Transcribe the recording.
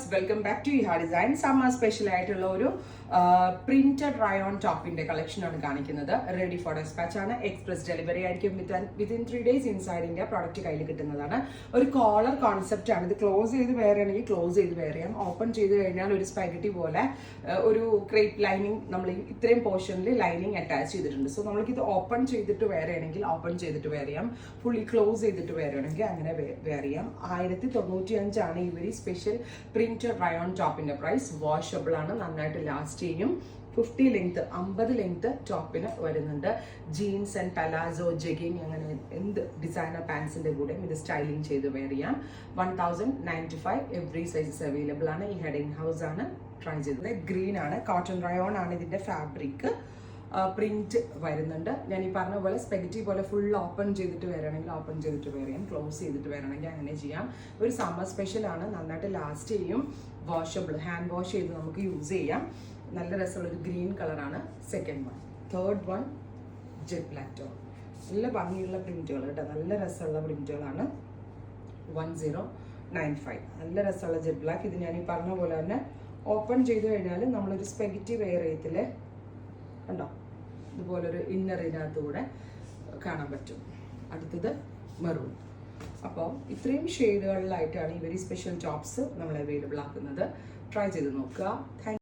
Viewers, welcome back to Iha design. Summer special ആയിട്ടുള്ള ഒരു printed rayon ടോപ്പിന്റെ കളക്ഷൻ ആണ് കാണിക്കുന്നത്. റെഡി ഫോർ ഡെസ്പാച്ച് ആണ്. എക്സ്പ്രസ് ഡെലിവറി ആയിരിക്കും. Within 3 days inside India product കയ്യിൽ കിട്ടുന്നതാണ്. ഒരു കോളർ കോൺസെപ്റ്റ് ആണ്. ഇത് ക്ലോസ് ചെയ്ത് വേറെ ആണെങ്കിൽ ക്ലോസ് ചെയ്ത് വേറെ ചെയ്യാം. ഓപ്പൺ ചെയ്ത് കഴിഞ്ഞാൽ ഒരു സ്പെഗറ്റി പോലെ ഒരു ക്രേപ്പ് ലൈനിങ് നമ്മൾ ഇത്രയും പോർഷനിൽ ലൈനിങ് അറ്റാച്ച് ചെയ്തിട്ടുണ്ട്. സോ നമ്മൾക്ക് ഇത് ഓപ്പൺ ചെയ്തിട്ട് വേറെ ആണെങ്കിൽ ഓപ്പൺ ചെയ്തിട്ട് വേറെ ചെയ്യാം. ഫുള്ളി ക്ലോസ് ചെയ്തിട്ട് വേറെ ആണെങ്കിൽ അങ്ങനെ വേറെ ചെയ്യാം. 1095 ആണ് ഈ ഒരു സ്പെഷ്യൽ പ്രിന്റഡ് റയോൺ ടോപ്പിന്റെ പ്രൈസ്. വാഷബിൾ ആണ്, നന്നായിട്ട് ലാസ്റ്റ് ചെയ്യും. 50 ലെങ്ത് ടോപ്പിന് വരുന്നുണ്ട്. ജീൻസ് ആൻഡ് പലാസോ, ജെഗിങ്, അങ്ങനെ എന്ത് ഡിസൈനർ പാൻസിന്റെ കൂടെ ഇത് സ്റ്റൈലിംഗ് ചെയ്ത് വെയർ ചെയ്യാം. 1095 എവറി സൈസസ് അവൈലബിൾ ആണ്. ഈ ഹെഡിങ് ഹൗസ് ആണ് ട്രൈ ചെയ്തത്. ഗ്രീൻ ആണ്, കോട്ടൺ റയോൺ ആണ് ഇതിന്റെ ഫാബ്രിക്. പ്രിന്റ് വരുന്നുണ്ട്. ഞാൻ ഈ പറഞ്ഞ പോലെ സ്പെഗറ്റി പോലെ ഫുൾ ഓപ്പൺ ചെയ്തിട്ട് വരണമെങ്കിൽ ഓപ്പൺ ചെയ്തിട്ട് വേറെ ചെയ്യാം. ക്ലോസ് ചെയ്തിട്ട് വരണമെങ്കിൽ അങ്ങനെ ചെയ്യാം. ഒരു സമ്മർ സ്പെഷ്യൽ ആണ്, നന്നായിട്ട് ലാസ്റ്റ് ചെയ്യും. വാഷബിൾ, ഹാൻഡ് വാഷ് ചെയ്ത് നമുക്ക് യൂസ് ചെയ്യാം. നല്ല രസമുള്ള ഒരു ഗ്രീൻ കളറാണ്. Second one. Third one jet black tone. നല്ല ഭംഗിയുള്ള പ്രിന്റുകൾ കേട്ടോ, നല്ല രസമുള്ള പ്രിന്റുകളാണ്. 1095. നല്ല രസമുള്ള ജെറ്റ് ബ്ലാക്ക്. ഇത് ഞാൻ ഈ പറഞ്ഞ പോലെ തന്നെ ഓപ്പൺ ചെയ്ത് കഴിഞ്ഞാൽ നമ്മളൊരു സ്പെഗറ്റി വെയർ ചെയ്യത്തില്ലേ, കണ്ടോ, ഇതുപോലൊരു ഇന്നറിനകത്തൂടെ കാണാൻ പറ്റും. അടുത്തത് മെറൂൺ. അപ്പോൾ ഇത്രയും ഷെയ്ഡുകളിലായിട്ടാണ് ഈ വെരി സ്പെഷ്യൽ ടോപ്സ് നമ്മൾ അവൈലബിൾ ആക്കുന്നത്. ട്രൈ ചെയ്ത് നോക്കുക.